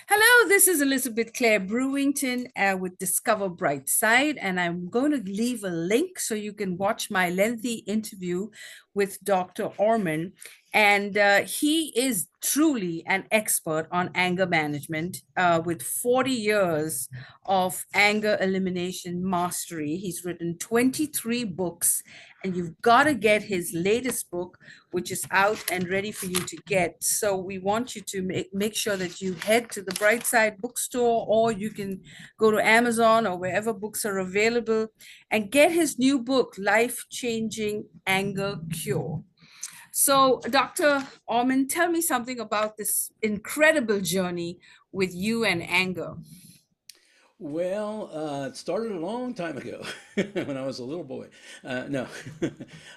Hello, this is Elizabeth Clare Brewington with Discover Brightside, and I'm going to leave a link so you can watch my lengthy interview with Dr. Orman. And he is truly an expert on anger management with 40 years of anger elimination mastery. He's written 23 books, and you've got to get his latest book, which is out and ready for you to get. So we want you to make sure that you head to the Brightside bookstore, or you can go to Amazon or wherever books are available and get his new book, Life Changing Anger Cure. So, Dr. Orman, tell me something about this incredible journey with you and anger. Well, it started a long time ago when I was a little boy. No,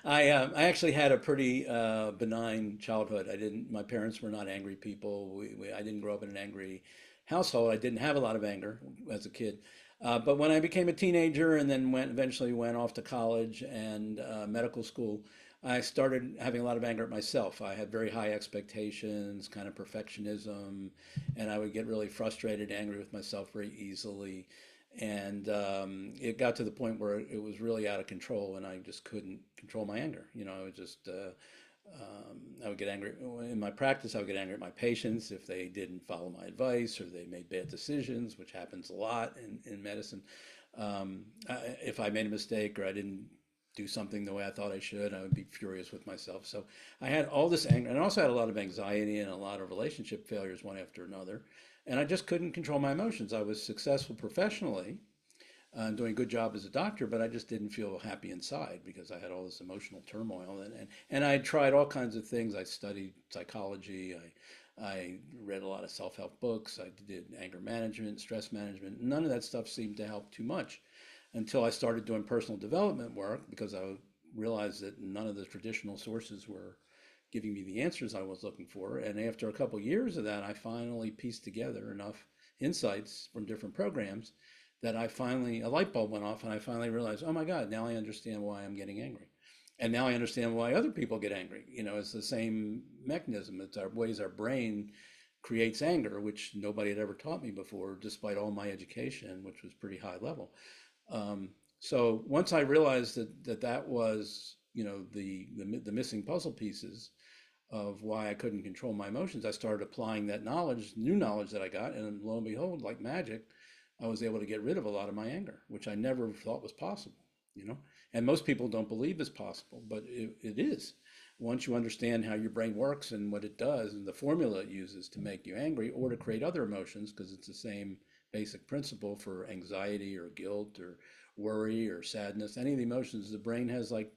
I actually had a pretty benign childhood. My parents were not angry people. I didn't grow up in an angry household. I didn't have a lot of anger as a kid. But when I became a teenager and then eventually went off to college and medical school, I started having a lot of anger at myself. I had very high expectations, kind of perfectionism, and I would get really frustrated, angry with myself very easily. And it got to the point where it was really out of control, and I just couldn't control my anger. I would just I would get angry in my practice. I would get angry at my patients if they didn't follow my advice or they made bad decisions, which happens a lot in medicine. If I made a mistake or I didn't do something the way I thought I should, I would be furious with myself. So I had all this anger, and I also had a lot of anxiety and a lot of relationship failures one after another. And I just couldn't control my emotions. I was successful professionally, doing a good job as a doctor, but I just didn't feel happy inside because I had all this emotional turmoil. And I tried all kinds of things. I studied psychology. I read a lot of self-help books. I did anger management, stress management. None of that stuff seemed to help too much until I started doing personal development work because I realized that none of the traditional sources were giving me the answers I was looking for. And after a couple of years of that, I finally pieced together enough insights from different programs that a light bulb went off and I finally realized, oh my God, now I understand why I'm getting angry. And now I understand why other people get angry. It's the same mechanism. It's our ways our brain creates anger, which nobody had ever taught me before, despite all my education, which was pretty high level. So once I realized that was, the missing puzzle pieces of why I couldn't control my emotions, I started applying that knowledge, new knowledge that I got, and lo and behold, like magic, I was able to get rid of a lot of my anger, which I never thought was possible, you know? And most people don't believe is possible, but it is. Once you understand how your brain works and what it does and the formula it uses to make you angry or to create other emotions, because it's the same basic principle for anxiety or guilt or worry or sadness, any of the emotions, the brain has like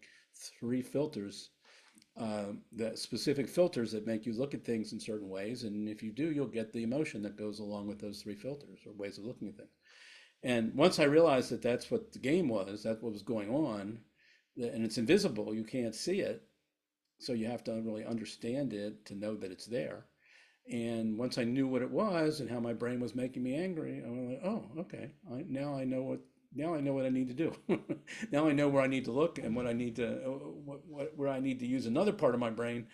three filters, that specific filters that make you look at things in certain ways. And if you do, you'll get the emotion that goes along with those three filters or ways of looking at things. And once I realized that that's what the game was, that's what was going on, and it's invisible, you can't see it. So you have to really understand it to know that it's there. And once I knew what it was and how my brain was making me angry, I was like, oh, okay. Now I know what I need to do. Now I know where I need to look and what I need to where I need to use another part of my brain,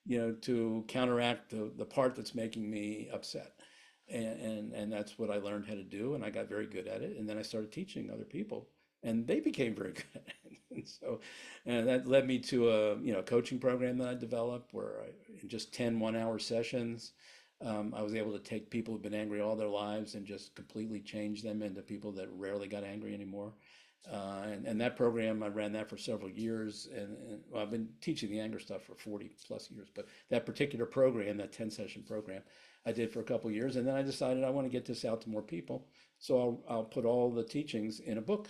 to counteract the part that's making me upset. And that's what I learned how to do, and I got very good at it. And then I started teaching other people, and they became very good at it. And so, and that led me to a coaching program that I developed, where in just 10 1-hour sessions, I was able to take people who've been angry all their lives and just completely change them into people that rarely got angry anymore. And that program, I ran that for several years. And well, I've been teaching the anger stuff for 40 plus years. But that particular program, that 10-session program, I did for a couple of years. And then I decided I want to get this out to more people. So I'll put all the teachings in a book.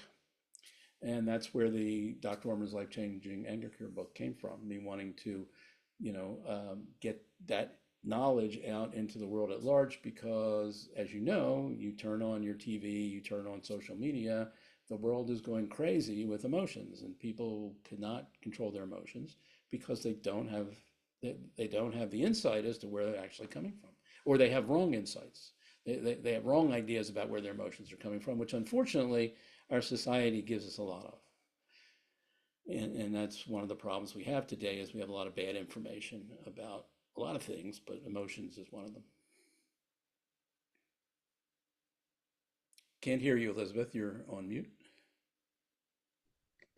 And that's where the Dr. Orman's Life Changing Anger Cure book came from, me wanting to, get that knowledge out into the world at large because, as you know, you turn on your TV, you turn on social media, the world is going crazy with emotions, and people cannot control their emotions because they don't have the insight as to where they're actually coming from, or they have wrong insights. They have wrong ideas about where their emotions are coming from, which unfortunately our society gives us a lot of. And that's one of the problems we have today is we have a lot of bad information about a lot of things, but emotions is one of them. Can't hear you, Elizabeth. You're on mute.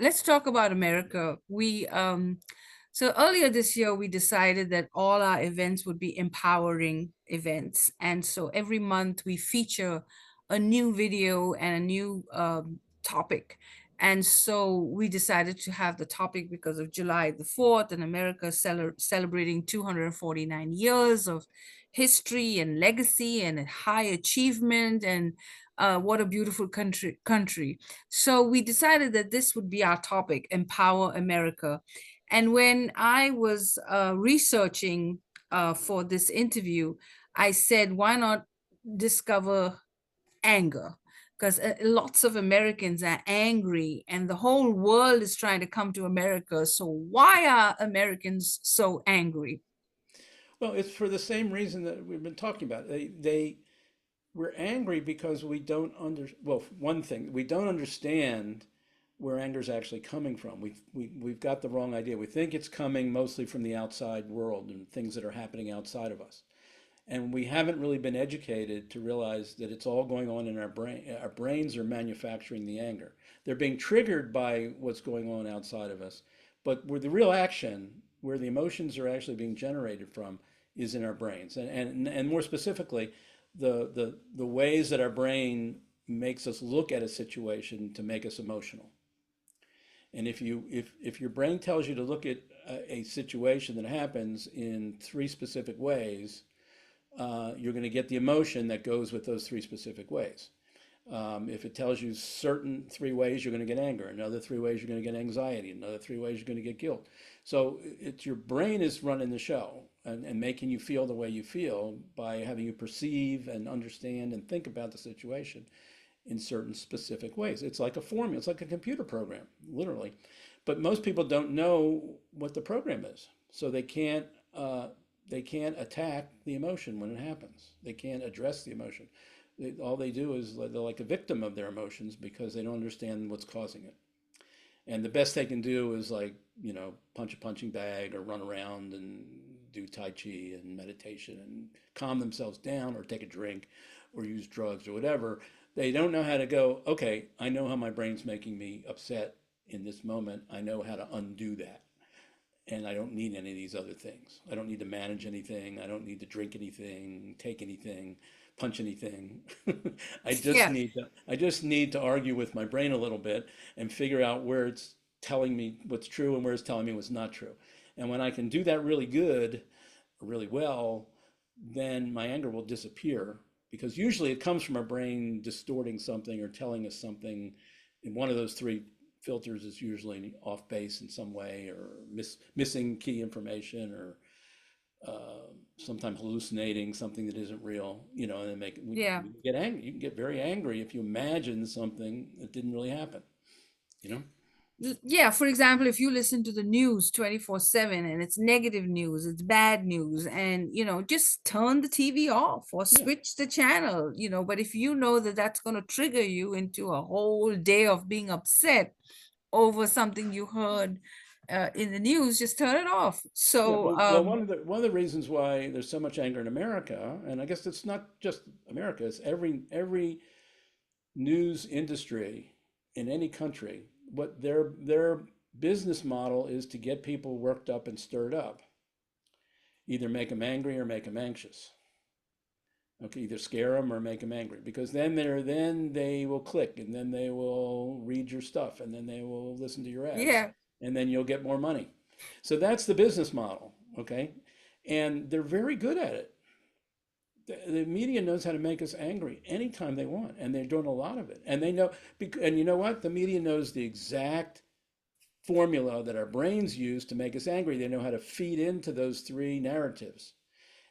Let's talk about America. So earlier this year we decided that all our events would be empowering events. And so every month we feature a new video and a new topic. And so we decided to have the topic because of July the 4th and America celebrating 249 years of history and legacy and high achievement, and what a beautiful country. So we decided that this would be our topic, Empower America. And when I was researching for this interview, I said, why not discover anger? Because lots of Americans are angry and the whole world is trying to come to America. So why are Americans so angry? Well, it's for the same reason that we've been talking about. We're angry because we don't well, one thing, we don't understand where anger is actually coming from. We've got the wrong idea. We think it's coming mostly from the outside world and things that are happening outside of us. And we haven't really been educated to realize that it's all going on in our brain. Our brains are manufacturing the anger. They're being triggered by what's going on outside of us. But where the real action, where the emotions are actually being generated from, is in our brains. And more specifically, the ways that our brain makes us look at a situation to make us emotional. And if your brain tells you to look at a situation that happens in three specific ways, you're going to get the emotion that goes with those three specific ways. If it tells you certain three ways, you're going to get anger. Another three ways, you're going to get anxiety. Another three ways, you're going to get guilt. So it's your brain is running the show and making you feel the way you feel by having you perceive and understand and think about the situation in certain specific ways. It's like a formula. It's like a computer program, literally. But most people don't know what the program is, so they can't attack the emotion when it happens. They can't address the emotion. All they do is they're like a victim of their emotions because they don't understand what's causing it. And the best they can do is like, punch a punching bag or run around and do Tai Chi and meditation and calm themselves down or take a drink or use drugs or whatever. They don't know how to go, okay, I know how my brain's making me upset in this moment. I know how to undo that. And I don't need any of these other things. I don't need to manage anything. I don't need to drink anything, take anything, punch anything. Yeah. I just need to argue with my brain a little bit and figure out where it's telling me what's true and where it's telling me what's not true. And when I can do that really good, really well, then my anger will disappear because usually it comes from our brain distorting something or telling us something. And one of those three filters is usually off base in some way or missing key information or sometimes hallucinating something that isn't real, and then Yeah. we get angry. You can get very angry if you imagine something that didn't really happen, you know? Yeah, for example, if you listen to the news 24/7 and it's negative news, it's bad news, and just turn the TV off or Yeah. switch the channel, but if you know that that's going to trigger you into a whole day of being upset over something you heard in the news, just turn it off. Yeah, So, well, one of the reasons why there's so much anger in America, and I guess it's not just America, it's every news industry in any country, what their business model is to get people worked up and stirred up, either make them angry or make them anxious. Okay, either scare them or make them angry, because then they will click, and then they will read your stuff, and then they will listen to your ads, yeah, and then you'll get more money. So that's the business model, okay? And they're very good at it. The media knows how to make us angry anytime they want, and they're doing a lot of it. And they know, and you know what? The media knows the exact formula that our brains use to make us angry. They know how to feed into those three narratives.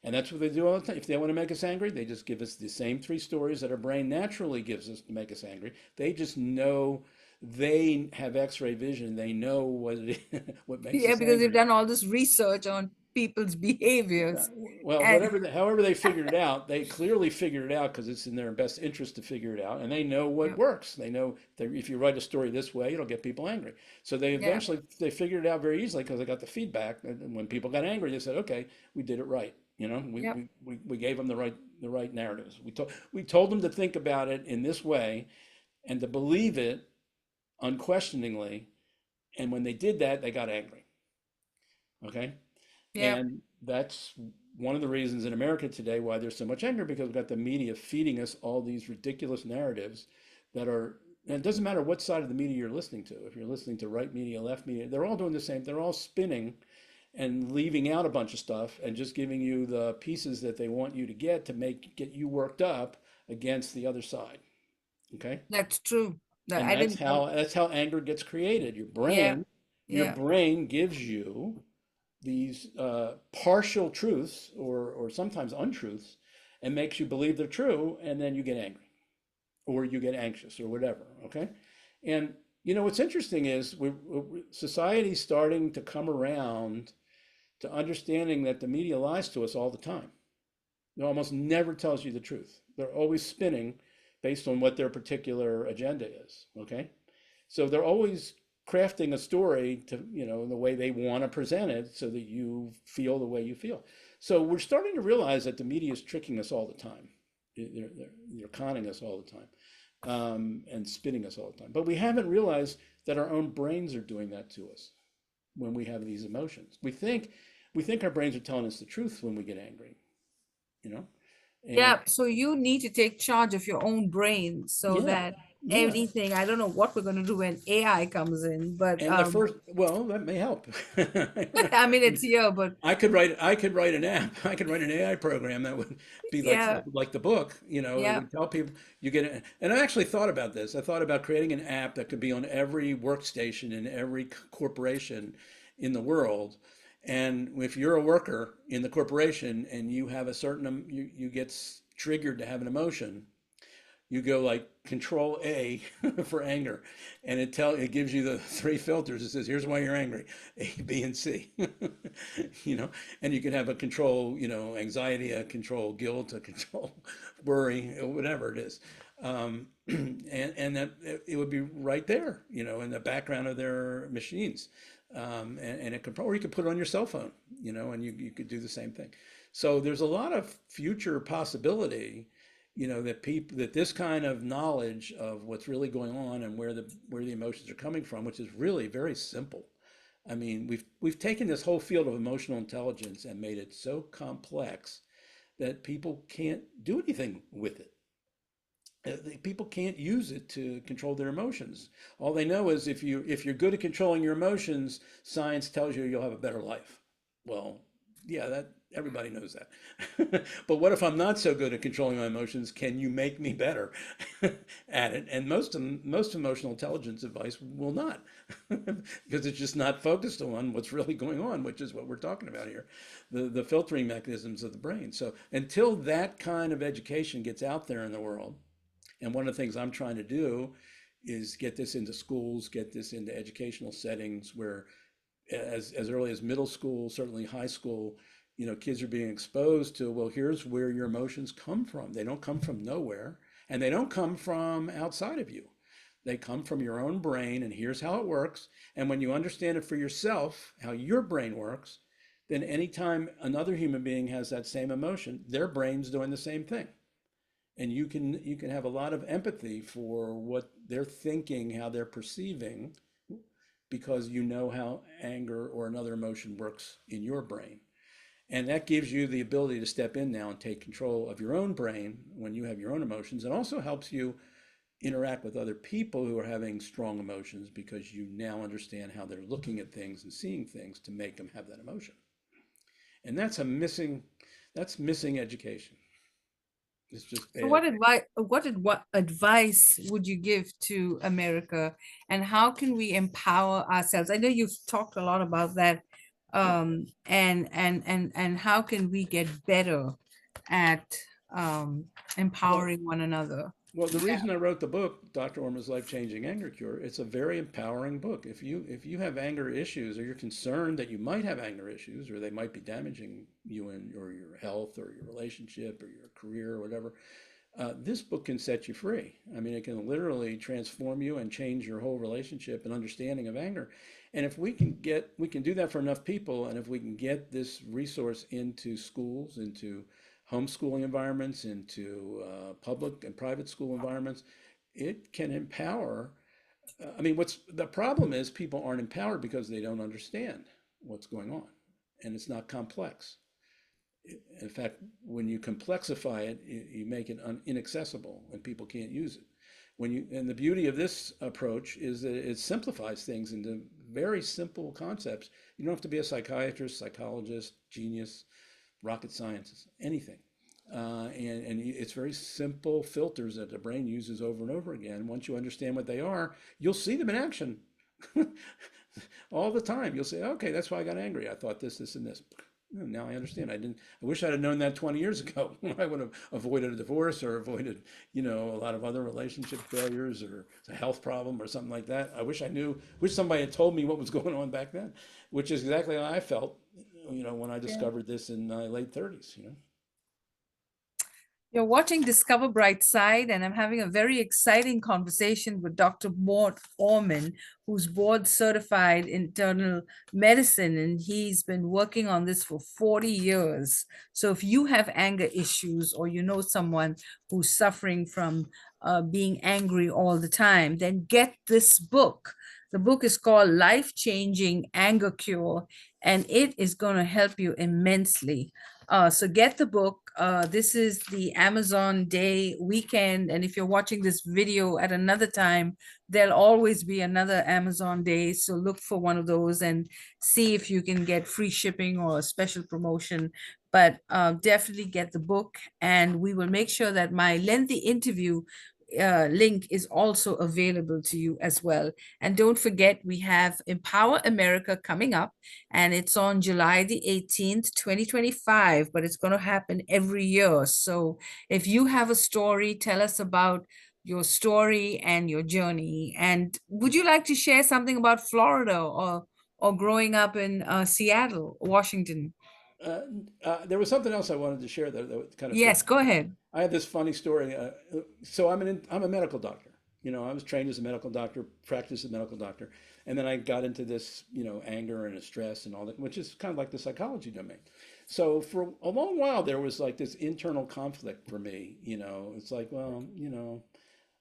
And that's what they do all the time. If they want to make us angry, they just give us the same three stories that our brain naturally gives us to make us angry. They just know they have X-ray vision. They know what makes yeah, us because they've angry. done all this research on people's behaviors. Well, And however they figured it out, they clearly figured it out because it's in their best interest to figure it out, and they know what yeah, works. They know that if you write a story this way, it'll get people angry. So yeah, they figured it out very easily because they got the feedback, and when people got angry, they said, "Okay, we did it right." You know, Yep. we gave them the right narratives. We told them to think about it in this way and to believe it unquestioningly. And when they did that, they got angry. Okay. Yep. And that's one of the reasons in America today why there's so much anger, because we've got the media feeding us all these ridiculous narratives that are, and it doesn't matter what side of the media you're listening to. If you're listening to right media, left media, they're all doing the same. They're all spinning and leaving out a bunch of stuff and just giving you the pieces that they want you to get you worked up against the other side. Okay? That's true. That And I didn't know. that's how anger gets created. Yeah. Your Yeah. brain gives you these partial truths or sometimes untruths and makes you believe they're true, and then you get angry or you get anxious or whatever. Okay, and what's interesting is society's starting to come around to understanding that the media lies to us all the time. It almost never tells you the truth. They're always spinning based on what their particular agenda is. Okay, so they're always crafting a story to, in the way they want to present it so that you feel the way you feel. So we're starting to realize that the media is tricking us all the time. They're conning us all the time, and spinning us all the time. But we haven't realized that our own brains are doing that to us when we have these emotions. We think our brains are telling us the truth when we get angry, you know? And Yeah, so you need to take charge of your own brain so yeah, that yeah. anything, I don't know what we're going to do when AI comes in, but And the first, well, that may help. I mean it's here, but I could write an app. I could write an AI program that would be yeah, like the book. It yeah, would tell people you get it. And I actually thought about this. I thought about creating an app that could be on every workstation in every corporation in the world. And if you're a worker in the corporation and you have a certain, you get triggered to have an emotion, you go like Control A for anger, and it gives you the three filters. It says, here's why you're angry: A, B, and C. you know, and you can have a control, anxiety, a control guilt, a control worry, whatever it is. And that it would be right there, in the background of their machines. And it could, or you could put it on your cell phone, and you could do the same thing. So there's a lot of future possibility, that this kind of knowledge of what's really going on and where the emotions are coming from, which is really very simple. I mean, we've taken this whole field of emotional intelligence and made it so complex that people can't do anything with it. People can't use it to control their emotions. All they know is if you're good at controlling your emotions, science tells you you'll have a better life. Well, yeah, that everybody knows that. But what if I'm not so good at controlling my emotions? Can you make me better at it? And most emotional intelligence advice will not, because it's just not focused on what's really going on, which is what we're talking about here, the filtering mechanisms of the brain. So until that kind of education gets out there in the world, and one of the things I'm trying to do is get this into schools, get this into educational settings where, as early as middle school, certainly high school, kids are being exposed to, well, here's where your emotions come from. They don't come from nowhere, and they don't come from outside of you. They come from your own brain, and here's how it works. And when you understand it for yourself, how your brain works, then anytime another human being has that same emotion, their brain's doing the same thing, and you can have a lot of empathy for what they're thinking, how they're perceiving, because you know how anger or another emotion works in your brain. And that gives you the ability to step in now and take control of your own brain when you have your own emotions. It also helps you interact with other people who are having strong emotions, because you now understand how they're looking at things and seeing things to make them have that emotion. And that's missing education. It's just so bad. what advice would you give to America, and how can we empower ourselves? I know you've talked a lot about that, and how can we get better at Well, empowering one another? Well, the Yeah. reason I wrote the book, Dr. Orman's Life-Changing Anger Cure, it's a very empowering book. If you have anger issues, or you're concerned that you might have anger issues, or they might be damaging you or your health or your relationship or your career or whatever, This book can set you free. I mean, it can literally transform you and change your whole relationship and understanding of anger. And if we can do that for enough people, and if we can get this resource into schools, into homeschooling environments, into public and private school environments, it can empower. I mean, what's the problem is people aren't empowered because they don't understand what's going on, and it's not complex. In fact, when you complexify it, you make it inaccessible and people can't use it. And the beauty of this approach is that it simplifies things into very simple concepts. You don't have to be a psychiatrist, psychologist, genius, rocket scientist, anything. And it's very simple filters that the brain uses over and over again. Once you understand what they are, you'll see them in action all the time. You'll say, okay, that's why I got angry. I thought this, and this. Now I understand. I didn't. I wish I'd have known that 20 years ago. I would have avoided a divorce or avoided, a lot of other relationship failures or a health problem or something like that. I wish I knew. Wish somebody had told me what was going on back then, which is exactly how I felt, when I Yeah. discovered this in my late 30s. You're watching Discover Brightside, and I'm having a very exciting conversation with Dr. Mort Orman, who's board certified internal medicine, and he's been working on this for 40 years. So if you have anger issues or you know someone who's suffering from being angry all the time, then get this book. The book is called Life Changing Anger Cure, and it is going to help you immensely. So get the book. This is the Amazon Day weekend. And if you're watching this video at another time, there'll always be another Amazon Day. So look for one of those and see if you can get free shipping or a special promotion. But definitely get the book. And we will make sure that my lengthy interview link is also available to you as well. And don't forget, we have Empower America coming up, and it's on July the 18th, 2025, but it's going to happen every year. So if you have a story, tell us about your story and your journey. And would you like to share something about Florida or growing up in Seattle, Washington? Uh, there was something else I wanted to share that kind of fit. Yes, go ahead. I have this funny story. So I'm a medical doctor. I was trained as a medical doctor, practiced as a medical doctor, and then I got into this, anger and stress and all that, which is kind of like the psychology domain. So for a long while, there was like this internal conflict for me. It's like, well,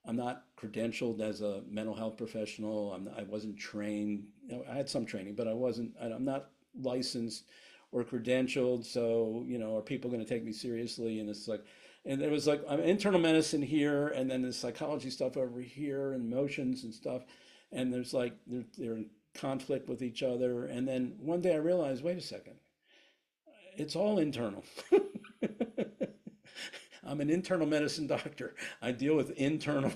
I'm not credentialed as a mental health professional. I wasn't trained. I had some training, but I'm not licensed or credentialed. So, are people going to take me seriously? And it's like, and it was like, I'm internal medicine here, and then the psychology stuff over here, and emotions and stuff. And there's like, they're in conflict with each other. And then one day I realized, wait a second, it's all internal. I'm an internal medicine doctor. I deal with internal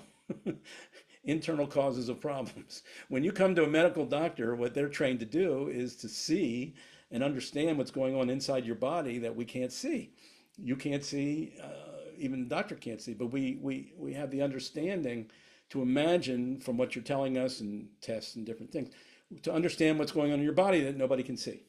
causes of problems. When you come to a medical doctor, what they're trained to do is to see and understand what's going on inside your body that we can't see. You can't see, even the doctor can't see, but we have the understanding to imagine from what you're telling us and tests and different things to understand what's going on in your body that nobody can see.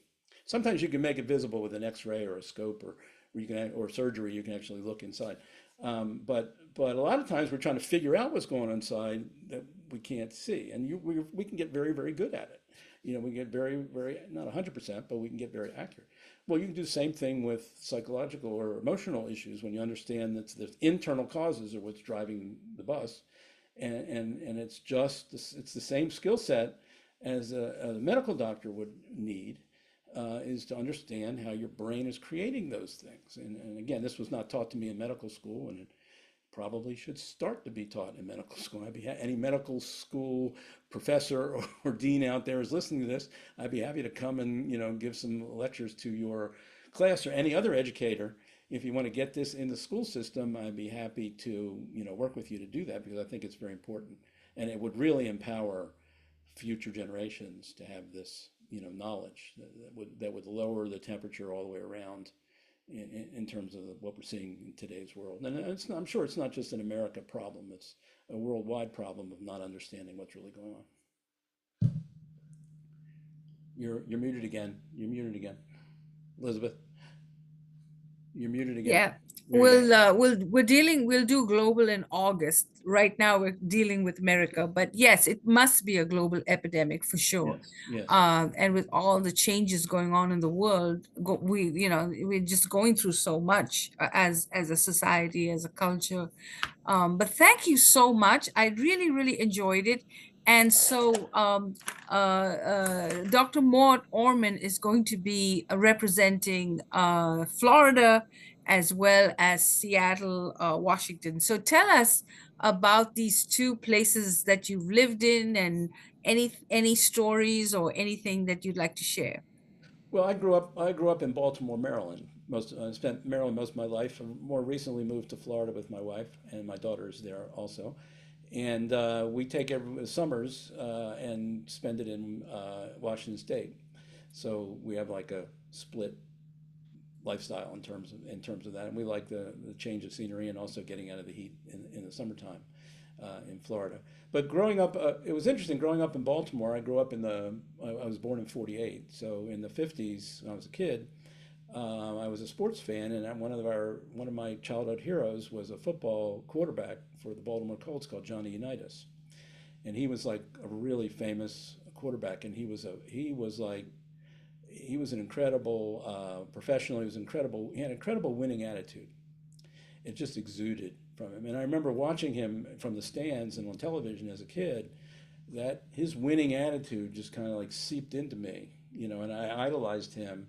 Sometimes you can make it visible with an X-ray or a scope or surgery. You can actually look inside. But a lot of times we're trying to figure out what's going on inside that we can't see, and we can get very very good at it. We get very very not 100%, but we can get very accurate. Well, you can do the same thing with psychological or emotional issues when you understand that the internal causes are what's driving the bus, and it's the same skill set as a medical doctor would need, is to understand how your brain is creating those things. And again, this was not taught to me in medical school, and it probably should start to be taught in medical school. Any medical school professor or dean out there is listening to this, I'd be happy to come and give some lectures to your class or any other educator. If you want to get this in the school system, I'd be happy to work with you to do that, because I think it's very important, and it would really empower future generations to have this knowledge that would lower the temperature all the way around in terms of what we're seeing in today's world. And I'm sure it's not just an America problem; it's a worldwide problem of not understanding what's really going on. You're muted again. You're muted again, Elizabeth. You're muted again. Yeah. There you go. We'll do global in August. Right now we're dealing with America, but yes, it must be a global epidemic for sure. Yes, yes. And with all the changes going on in the world, we're just going through so much as a society, as a culture. But thank you so much. I really, really enjoyed it. And so Dr. Mort Orman is going to be representing Florida as well as Seattle, Washington. So tell us about these two places that you've lived in and any stories or anything that you'd like to share. Well, I grew up in Baltimore, Maryland. I spent Maryland most of my life, and more recently moved to Florida with my wife, and my daughter is there also. And we take every summers and spend it in Washington State. So we have like a split lifestyle in terms of that, and we like the change of scenery and also getting out of the heat in the summertime in Florida. But growing up, it was interesting. Growing up in Baltimore, I grew up in the. I was born in '48, so in the '50s when I was a kid, I was a sports fan, and one of my childhood heroes was a football quarterback for the Baltimore Colts called Johnny Unitas, and he was like a really famous quarterback, and he was an incredible professional. He was incredible. He had an incredible winning attitude. It just exuded from him. And I remember watching him from the stands and on television as a kid. That his winning attitude just kind of like seeped into me, and I idolized him.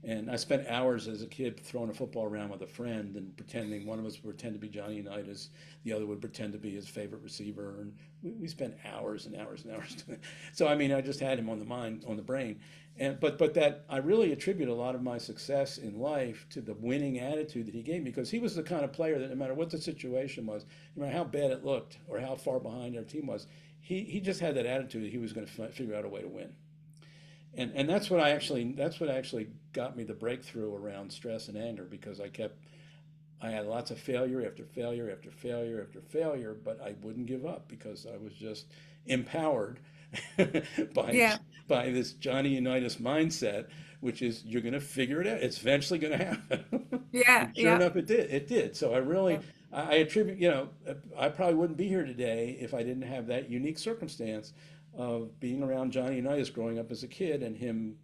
And I spent hours as a kid throwing a football around with a friend and pretending one of us would pretend to be Johnny Unitas, the other would pretend to be his favorite receiver, and we spent hours and hours and hours doing it. So I mean, I just had him on the mind, on the brain, and but that I really attribute a lot of my success in life to the winning attitude that he gave me, because he was the kind of player that no matter what the situation was, no matter how bad it looked or how far behind our team was, he just had that attitude that he was going to figure out a way to win. And that's what actually got me the breakthrough around stress and anger, because I had lots of failure after failure after failure after failure, but I wouldn't give up because I was just empowered by Yeah, by this Johnny Unitas mindset, which is you're going to figure it out. It's eventually going to happen. yeah, And sure yeah. enough, it did. It did. So I really Yeah. I attribute, I probably wouldn't be here today if I didn't have that unique circumstance of being around Johnny Unitas growing up as a kid, and him,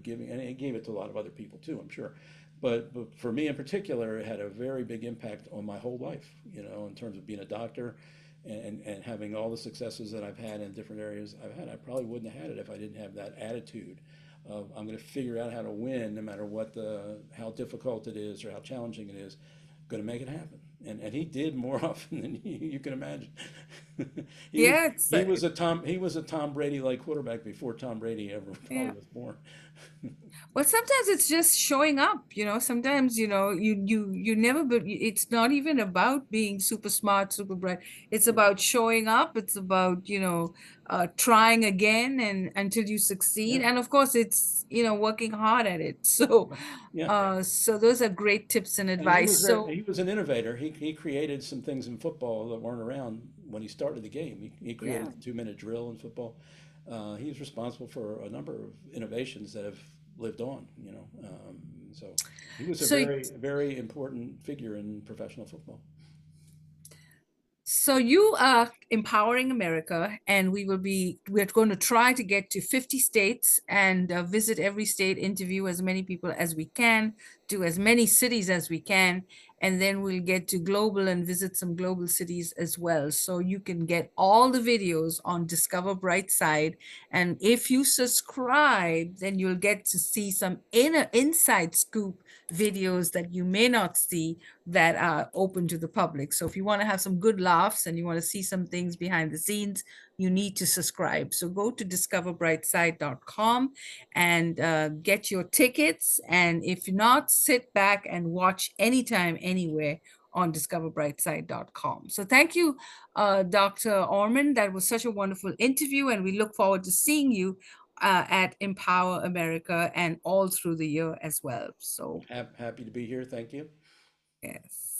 giving, and he gave it to a lot of other people too, I'm sure. But for me in particular, it had a very big impact on my whole life, in terms of being a doctor and having all the successes that I've had in different areas I've had. I probably wouldn't have had it if I didn't have that attitude of I'm going to figure out how to win no matter how difficult it is or how challenging it is. Going to make it happen. And he did more often than you can imagine. he was Yeah, it's he was a Tom Brady like quarterback before Tom Brady ever yeah. probably was born. Well, sometimes it's just showing up, Sometimes, you never, but it's not even about being super smart, super bright. It's about showing up. It's about, trying again and until you succeed. Yeah, And of course, it's, working hard at it. So, yeah, yeah. so those are great tips and And he advice. was very, So, he was an innovator. He created some things in football that weren't around when he started the game. He created yeah, the 2-minute drill in football. He's responsible for a number of innovations that have lived on. So he was a so very very important figure in professional football. So you are empowering America, and we're going to try to get to 50 states and visit every state, interview as many people as we can, do as many cities as we can, and then we'll get to global and visit some global cities as well. So you can get all the videos on Discover Brightside. And if you subscribe, then you'll get to see some inside scoop videos that you may not see that are open to the public. So if you want to have some good laughs and you want to see some things behind the scenes, you need to subscribe. So go to discoverbrightside.com and get your tickets. And if not, sit back and watch anytime, anywhere on discoverbrightside.com. So thank you, Dr. Orman. That was such a wonderful interview, and we look forward to seeing you at Empower America and all through the year as well. So, Happy to be here. Thank you. yes.